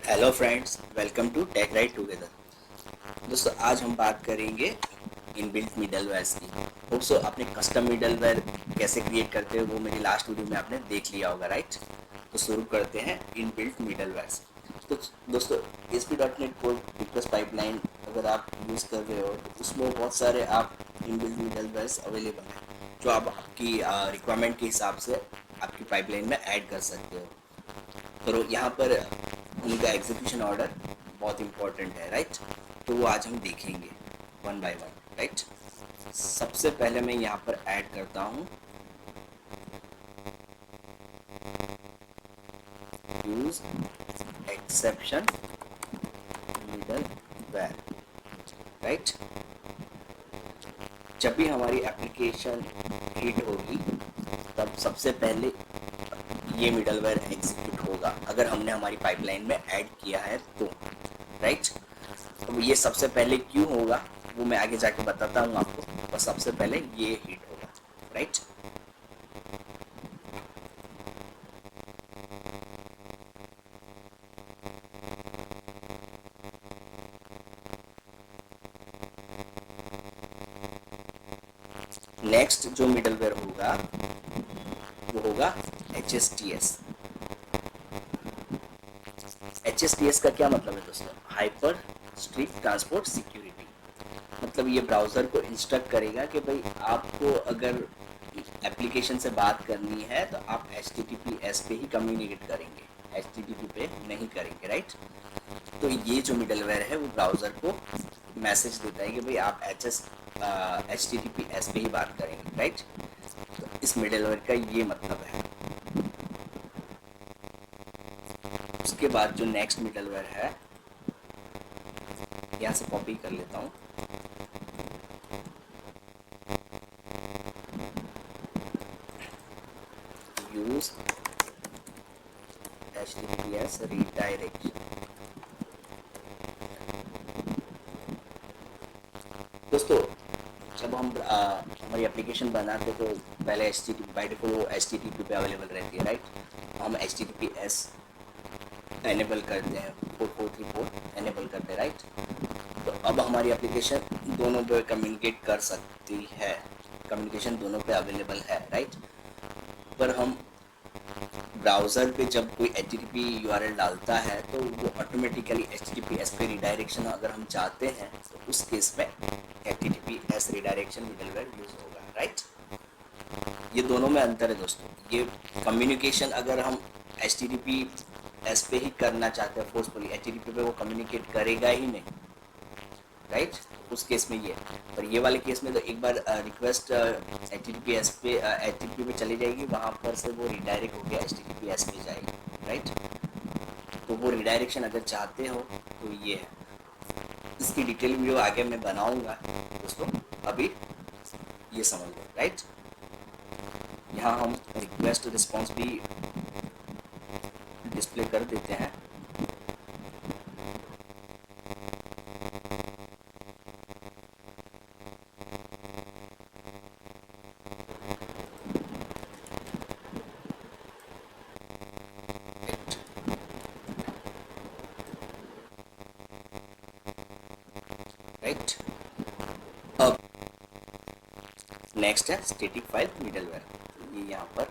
Hello friends, welcome to Tech Right Together. दोस्तों, आज हम बात करेंगे इनबिल्ट मिडलवेयर्स की। होप सो आपने कस्टम मिडलवेयर कैसे क्रिएट करते हैं वो मेरी लास्ट वीडियो में आपने देख लिया होगा, राइट। तो शुरू करते हैं इनबिल्ट मिडलवेयर्स। तो दोस्तों, ASP.NET कोड रिक्वेस्ट पाइपलाइन अगर आप यूज़ कर रहे हो तो उसमें बहुत सारे आप इनबिल्ट मिडलवेयर्स अवेलेबल हैं जो आप आपकी रिक्वायरमेंट के हिसाब से आपकी पाइपलाइन में ऐड कर सकते हो। तो यहाँ पर उनका एग्जीक्यूशन ऑर्डर बहुत इंपॉर्टेंट है, राइट। तो वो आज हम देखेंगे वन बाय वन, राइट। सबसे पहले मैं यहाँ पर ऐड करता हूँ यूज एक्सेप्शन मिडलवेयर, राइट। जब भी हमारी एप्लीकेशन हिट होगी तब सबसे पहले ये मिडलवेयर एग्जीक्यूट होगा अगर हमने हमारी पाइपलाइन में ऐड किया है तो, राइट। तो ये सबसे पहले क्यों होगा वो मैं आगे जाके बताता हूँ आपको, पर सबसे पहले ये हिट होगा, राइट। नेक्स्ट जो मिडलवेयर होगा वो होगा HSTS। HSTS का क्या मतलब है दोस्तों? Hyper strict transport security. मतलब ये ब्राउज़र को इंस्ट्रक्ट करेगा कि भाई आपको अगर एप्लीकेशन से बात करनी है तो आप HTTPS पे ही कम्युनिकेट करेंगे, HTTP पे नहीं करेंगे, राइट। तो ये जो मिडलवेयर है वो ब्राउज़र को मैसेज देता है कि भाई आप HTTPS पे ही बात करेंगे, राइट। तो इस मिडलवेयर का ये मतलब है। उसके बाद जो नेक्स्ट मिडलवेयर है, यहाँ से कॉपी कर लेता हूँ। Use HTTPS redirection. दोस्तों, जब हम हमारी एप्लीकेशन बनाते तो पहले HTTP बाय डिफॉल्ट वो HTTP पे अवेलेबल रहती है, राइट। हम HTTPS एनेबल करते हैं, 4434 एनेबल करते हैं, राइट। तो अब हमारी एप्लीकेशन दोनों पे कम्युनिकेट कर सकती है, कम्युनिकेशन दोनों पे अवेलेबल है, राइट। पर हम ब्राउज़र पे जब कोई HTTP URL डालता है तो वो ऑटोमेटिकली HTTPS पे रिडायरेक्शन अगर हम चाहते हैं तो उस केस में HTTPS रिडायरेक्शन मिडलवेयर यूज होगा, राइट। ये दोनों में अंतर है दोस्तों। ये कम्युनिकेशन अगर हम HTTPS पे ही करना चाहते हैं फोर्सफुली, HTTP पे वो कम्युनिकेट करेगा ही नहीं, राइट। उस केस में ये, पर ये वाले केस में तो एक बार रिक्वेस्ट HTTPS पे HTTP पे चली जाएगी, वहाँ पर से वो रिडायरेक्ट होकर HTTPS पे जाएगी, राइट। तो वो रिडायरेक्शन अगर चाहते हो तो ये है। इसकी डिटेल वीडियो आगे मैं बनाऊंगा दोस्तों, अभी ये समझ लो, राइट। यहाँ हम रिक्वेस्ट रिस्पॉन्स भी डिस्प्ले कर देते हैं। राइट। अब नेक्स्ट है स्टैटिक फाइल मिडलवेयर। ये यहाँ पर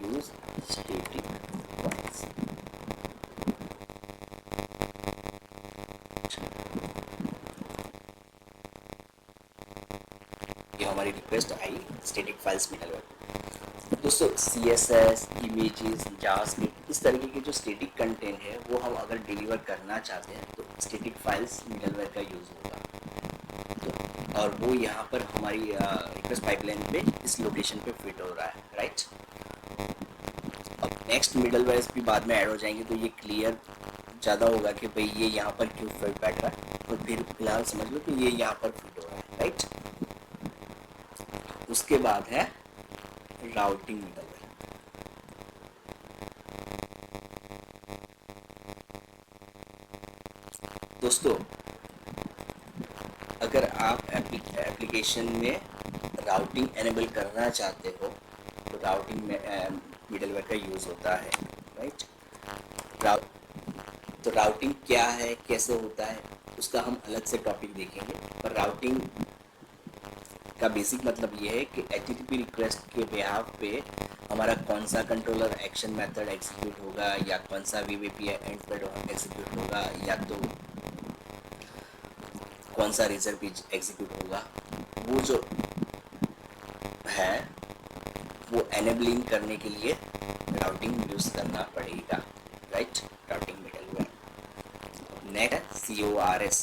यूज स्टैटिक फाइल्स। ये हमारी request I static files middleware. दोस्तों, CSS, इमेजेस, जावास्क्रिप्ट, इस तरीके के जो स्टैटिक कंटेंट है वो हम अगर डिलीवर करना चाहते हैं तो स्टैटिक फाइल्स मिडलवेयर का यूज़ होगा। तो और वो यहाँ पर हमारी रिक्वेस्ट पाइपलाइन पे इस लोकेशन पे फिट हो रहा है, राइट। अब नेक्स्ट मिडलवेयर भी बाद में ऐड हो जाएंगे तो ये क्लियर ज़्यादा होगा कि भाई ये यहाँ पर क्यों फिट बैठ रहा है। तो फिर फिलहाल समझ लो कि ये यहाँ पर फिट हो रहा है, राइट। उसके बाद है राउटिंग मिडलवेयर। दोस्तों, अगर आप एप्लीकेशन में राउटिंग एनेबल करना चाहते हो तो राउटिंग में मिडलवेयर का यूज़ होता है, राइट। तो राउटिंग क्या है, कैसे होता है, उसका हम अलग से टॉपिक देखेंगे। पर राउटिंग का बेसिक मतलब ये है कि HTTP रिक्वेस्ट के बिहाफ पे हमारा कौन सा कंट्रोलर एक्शन मेथड एग्जीक्यूट होगा, या कौन सा VVPI एंड पेड एग्जीक्यूट होगा, या तो कौन सा रेजर पेज एग्जीक्यूट होगा, वो जो है वो एनेबलिंग करने के लिए राउटिंग यूज करना पड़ेगा, right. Routing middleware. Next CORS।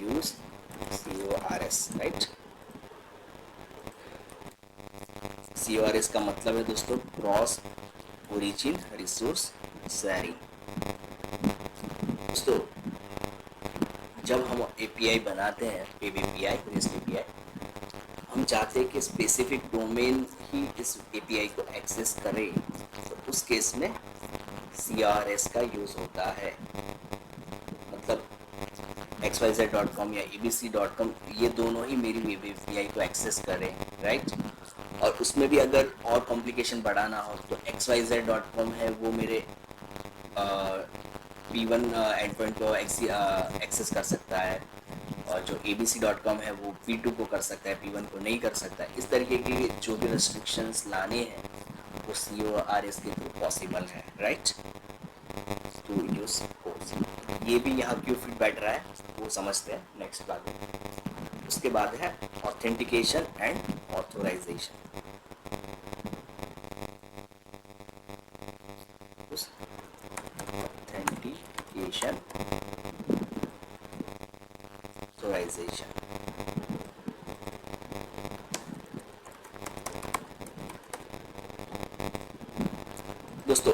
Use CORS, right. CORS का मतलब है दोस्तों क्रॉस ओरिजिन रिसोर्स शेयरिंग। दोस्तों जब हम API बनाते हैं, वेब API, REST API, हम चाहते हैं कि स्पेसिफिक डोमेन ही इस API को एक्सेस करे, तो उस केस में CRS का यूज़ होता है। मतलब xyz.com या abc.com, ये दोनों ही मेरी वेब API को एक्सेस करें, राइट। और उसमें भी अगर और कॉम्प्लिकेशन बढ़ाना हो तो xyz.com है वो मेरे P1 एंडपॉइंट को एक्सेस कर सकता है, और जो abc.com है वो P2 को कर सकता है, P1 को नहीं कर सकता है। इस तरीके की जो भी रेस्ट्रिक्शंस लाने हैं वो CORS के थ्रू पॉसिबल है, राइट। टू यूज कोर्स, ये भी यहाँ क्यों फिट बैठ रहा है वो समझते हैं नेक्स्ट बात में। उसके बाद है authentication and authorization. Authentication authorization, दोस्तों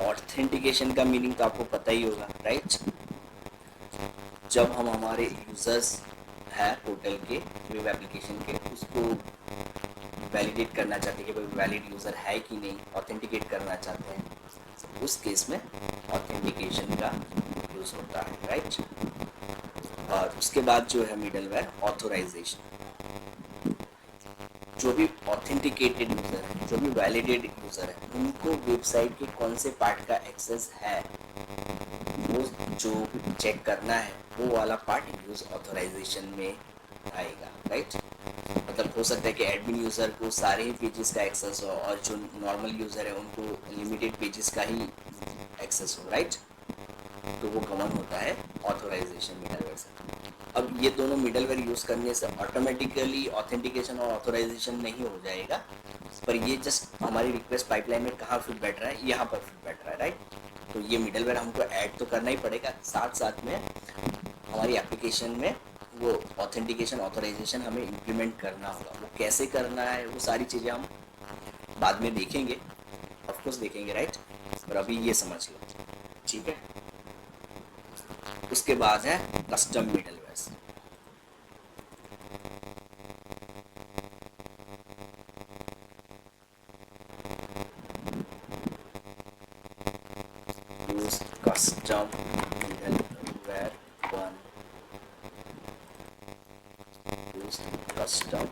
ऑथेंटिकेशन का मीनिंग तो आपको पता ही होगा, राइट। जब हम हमारे यूजर्स है पोर्टल के, वेब एप्लीकेशन के, उसको वैलिडेट करना चाहते हैं कि कोई वैलिड यूज़र है कि नहीं, ऑथेंटिकेट करना चाहते हैं, उस केस में ऑथेंटिकेशन का यूज़ होता है, राइट। और उसके बाद जो है मिडलवेयर ऑथोराइजेशन। जो भी ऑथेंटिकेटेड यूज़र है, जो भी वैलिडेटेड यूज़र है, उनको वेबसाइट के कौन से पार्ट का एक्सेस है वो जो चेक करना है, वो वाला पार्ट यूज ऑथोराइजेशन में आएगा, राइट। मतलब हो सकता है कि एडमिन यूज़र को सारे ही पेजेस का एक्सेस हो, और जो नॉर्मल यूज़र है उनको लिमिटेड पेजेस का ही एक्सेस हो, राइट। तो वो कॉमन होता है ऑथोराइजेशन मिडलवेयर से। अब ये दोनों मिडलवेयर यूज़ करने से ऑटोमेटिकली ऑथेंटिकेशन और ऑथोराइजेशन नहीं हो जाएगा, पर ये जस्ट हमारी रिक्वेस्ट पाइपलाइन में कहाँ फिट बैठ रहा है, यहाँ पर फिट बैठ रहा है, राइट। तो ये मिडलवेयर हमको ऐड तो करना ही पड़ेगा, साथ साथ में हमारी एप्लीकेशन में वो ऑथेंटिकेशन ऑथोराइजेशन हमें इम्प्लीमेंट करना होगा। वो कैसे करना है वो सारी चीज़ें हम बाद में देखेंगे, ऑफकोर्स देखेंगे, राइट। पर अभी ये समझ लो, ठीक है। उसके बाद है custom middleware. Use custom middleware 1, use custom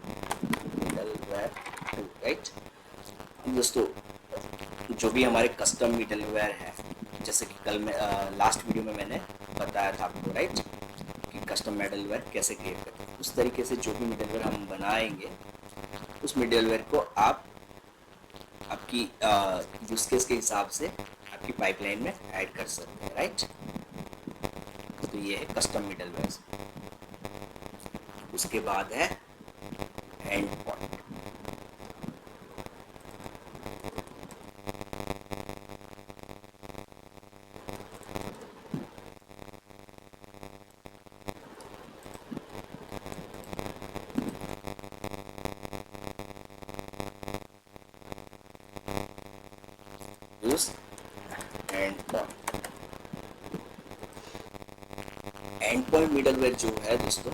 middleware 2, right. दोस्तों जो भी हमारे कस्टम मिडलवेयर है, जैसे कि कल में लास्ट वीडियो में मैंने बताया था आपको, राइट, कि कस्टम मिडलवेयर कैसे क्रिएट करते हैं, उस तरीके से जो भी मिडलवेयर हम बनाएंगे उस मिडलवेयर को आप आपकी यूज केस के हिसाब से आपकी पाइपलाइन में ऐड कर सकते हैं, राइट। तो ये है कस्टम मिडलवेयर। उसके बाद है and point. Use end point. And point middleware जो है दोस्तों,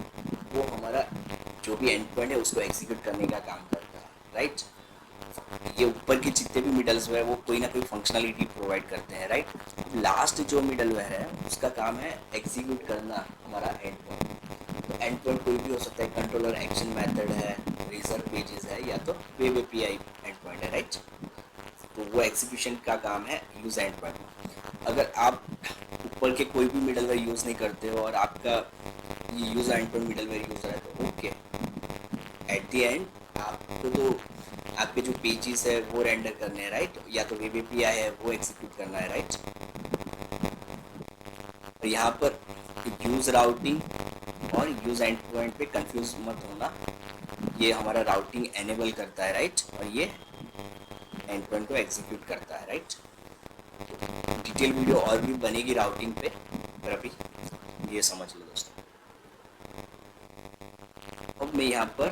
वो हमारा जो भी एंड पॉइंट है उसको एग्जीक्यूट करने का काम करता है, राइट। ये ऊपर के जितने भी मिडलवेयर वो कोई ना कोई फंक्शनलिटी प्रोवाइड करते हैं, राइट। लास्ट जो मिडलवेयर है उसका काम है एग्जीक्यूट करना हमारा एंड पॉइंट। तो एंड पॉइंट कोई भी हो सकता है, कंट्रोलर एक्शन मेथड है, रिजर्व पेजेस है, या तो वेब एपीआई एंड पॉइंट है, राइट। तो वो एग्जीक्यूशन का काम है यूज एंड पॉइंट। अगर आप ऊपर के कोई भी मिडलवेयर यूज नहीं करते हो और आपका ये use end point middleware use है तो ओके, एट द एंड आपको तो आपके जो पेजेस है वो रेंडर करने हैं, राइट, या तो वेब एपीआई है वो एग्जीक्यूट करना है, राइट। तो यहाँ पर यूज राउटिंग और यूज एंड पॉइंट पे कंफ्यूज मत होना, ये हमारा राउटिंग एनेबल करता है, राइट, और ये एंड पॉइंट को एग्जीक्यूट करता है, राइट। डिटेल वीडियो और भी बनेगी राउटिंग पे, पर अभी ये समझ लो दोस्तों। अब मैं यहाँ पर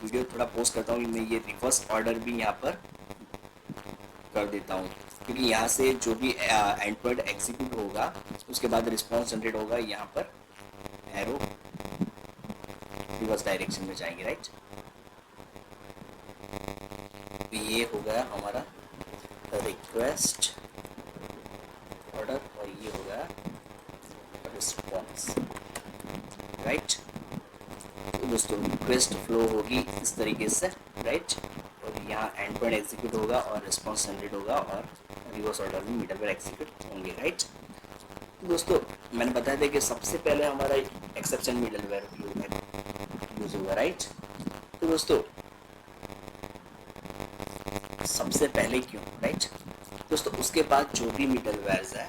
वीडियो थोड़ा पोस्ट करता हूँ, मैं ये रिवर्स ऑर्डर भी यहाँ पर कर देता हूँ, क्योंकि यहाँ से जो भी एंड पॉइंट एग्जीक्यूट होगा उसके बाद रिस्पॉन्स जनरेट होगा, यहाँ पर एरो रिवर्स डायरेक्शन में जाएंगे, राइट। तो ये हो गया हमारा रिक्वेस्ट ऑर्डर और ये हो गया रिस्पॉन्स, राइट। तो दोस्तों रिक्वेस्ट फ्लो होगी इस तरीके से, राइट, और यहाँ एंड पॉइंट एग्जीक्यूट होगा और रिस्पॉन्स जनरेट होगा और रिवर्स ऑर्डर में मिडलवेयर एग्जीक्यूट होंगे, राइट। तो दोस्तों मैंने बताया था कि सबसे पहले हमारा एक्सेप्शन मिडलवेयर यूज होगा, राइट। तो दोस्तों सबसे पहले क्यों, राइट। दोस्तों उसके बाद जो भी मिडलवेयर्स है,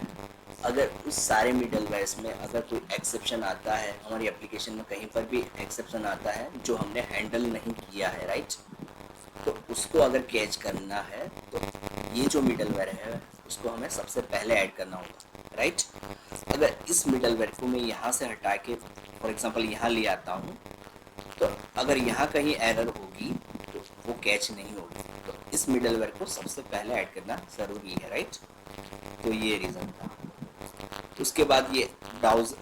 अगर उस सारे मिडलवेयर्स में अगर कोई एक्सेप्शन आता है, हमारी एप्लीकेशन में कहीं पर भी एक्सेप्शन आता है जो हमने हैंडल नहीं किया है, राइट, तो उसको अगर कैच करना है तो ये जो मिडलवेयर है उसको हमें सबसे पहले ऐड करना होगा, राइट। अगर इस मिडलवेयर को मैं यहाँ से हटा के फॉर एग्जांपल यहाँ ले आता हूँ, तो अगर यहाँ कहीं एरर होगी तो वो कैच नहीं होगी, तो इस मिडलवेयर को सबसे पहले ऐड करना ज़रूरी है, राइट। तो ये रीज़न था। तो उसके बाद ये ब्राउज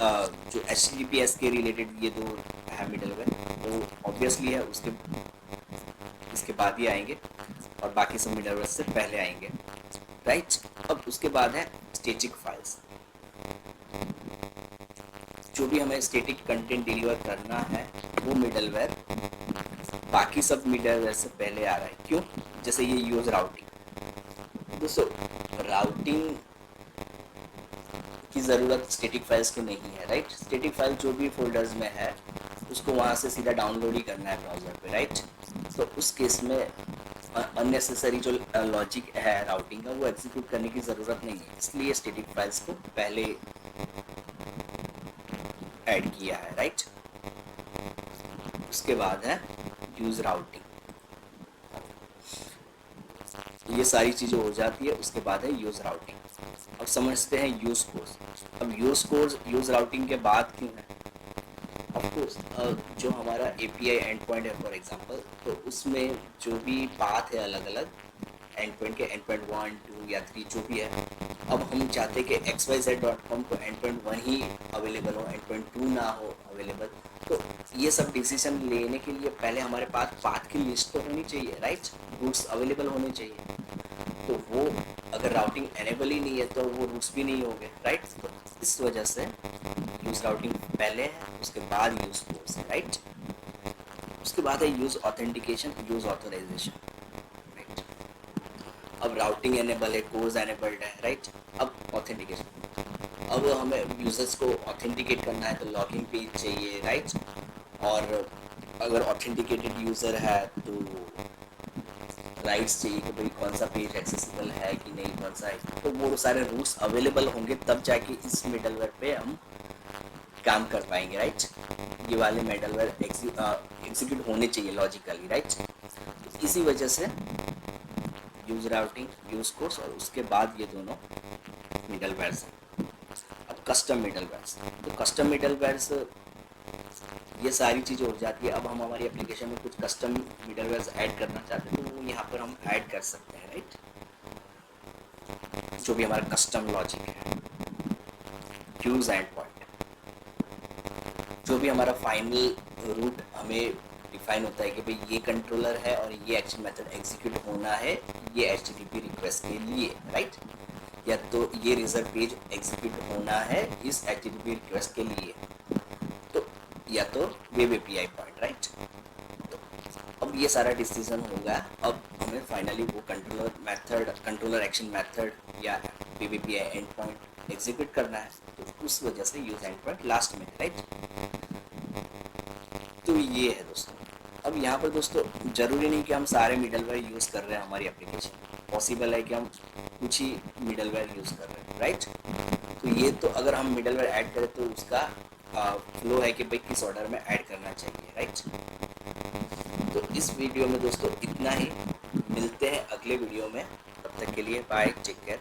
जो HTTPS के रिलेटेड ये दो है मिडलवेयर, तो ऑब्वियसली है इसके बाद ही आएंगे और बाकी सब मिडलवेयर से पहले आएंगे, राइट। अब उसके बाद है स्टैटिक फाइल्स, जो भी हमें स्टैटिक कंटेंट डिलीवर करना है वो मिडलवेयर बाकी सब मिडलवेयर से पहले आ रहा है। क्यों? जैसे ये यूज राउटिंग, दोस्तों राउटिंग की ज़रूरत स्टैटिक फाइल्स की नहीं है, राइट। स्टैटिक फाइल जो भी फोल्डर्स में है उसको वहाँ से सीधा डाउनलोड ही करना है ब्राउज़र पे, राइट। तो उस केस में अननेसेसरी जो लॉजिक है राउटिंग का वो एग्जीक्यूट करने की ज़रूरत नहीं है, इसलिए स्टैटिक फाइल्स को पहले ऐड किया है, राइट। उसके बाद है यूज़ राउटिंग, ये सारी चीज़ें हो जाती है। उसके बाद है यूज़ राउटिंग। अब समझते हैं यूज़ कोर्स। अब यूज़ राउटिंग के बाद क्यों है? ऑफकोर्स जो हमारा API एंड पॉइंट है फॉर एग्जांपल, तो उसमें जो भी पाथ है अलग अलग एंड पॉइंट के, एंड पॉइंट 1, 2 या 3 जो भी है, अब हम चाहते हैं कि xyz.com को एंड पॉइंट 1 ही अवेलेबल हो, एंड पॉइंट 2 ना हो अवेलेबल। तो ये सब डिसीजन लेने के लिए पहले हमारे पास पाथ की लिस्ट तो होनी चाहिए, राइट, रूट्स अवेलेबल होने चाहिए। तो वो अगर राउटिंग एनेबल ही नहीं है तो वो रूट्स भी नहीं होंगे, राइट। तो इस वजह से यूज़ राउटिंग पहले है, उसके बाद यूज़ कोर्स है, राइट। उसके बाद है use authentication, use authorization, right. अब राउटिंग एनेबल है, कोर्स एनेबल्ड है, राइट। अब ऑथेंटिकेशन, अब हमें यूजर्स को ऑथेंटिकेट करना है तो लॉगिन पेज चाहिए, राइट। और अगर ऑथेंटिकेटेड यूज़र है तो राइट्स चाहिए कि भाई कौन सा पेज एक्सेसिबल है कि नहीं, कौन सा है, तो वो सारे रूट्स अवेलेबल होंगे तब जाके इस मिडलवेयर पे हम काम कर पाएंगे, राइट। ये वाले मिडलवेयर एग्जीक्यूट होने चाहिए लॉजिकली, राइट। तो इसी वजह से यूज राउटिंग, यूज कोर्स और उसके बाद ये दोनों मिडलवेयर्स हैं। अब कस्टम मिडलवेयर्स, तो कस्टम मिडलवेयर्स ये सारी चीज़ें हो जाती है। अब हम हमारी एप्लीकेशन में कुछ कस्टम मिडलवेयर्स ऐड करना चाहते हैं तो वो यहाँ पर हम ऐड कर सकते हैं, राइट। जो भी हमारा कस्टम लॉजिक है, यूज एंड पॉइंट, जो भी हमारा फाइनल रूट हमें डिफाइन होता है कि भाई ये कंट्रोलर है और ये एक्शन मेथड एग्जीक्यूट होना है ये HTTP रिक्वेस्ट के लिए, राइट, या तो ये रिजर्व पेज एग्जीक्यूट होना है इस HTTP रिक्वेस्ट के लिए। तो या तो वेब एपीआई पॉइंट, राइट। तो अब ये सारा डिसीजन हो गया, अब हमें फाइनली वो controller method, controller action method या web API end point execute करना है, तो उस वजह से यूज एंड पॉइंट लास्ट में, राइट। तो ये है दोस्तों। अब यहाँ पर दोस्तों ज़रूरी नहीं कि हम सारे मिडलवेयर यूज़ कर रहे हैं हमारी एप्लीकेशन, पॉसिबल है कि हम कुछ ही मिडलवेयर यूज़ कर रहे हैं, राइट। तो ये तो अगर हम मिडलवेयर ऐड करें तो उसका फ्लो है कि भाई किस ऑर्डर में ऐड करना चाहिए, राइट। तो इस वीडियो में दोस्तों इतना ही, मिलते हैं अगले वीडियो में, तब तक के लिए बाय, टेक केयर।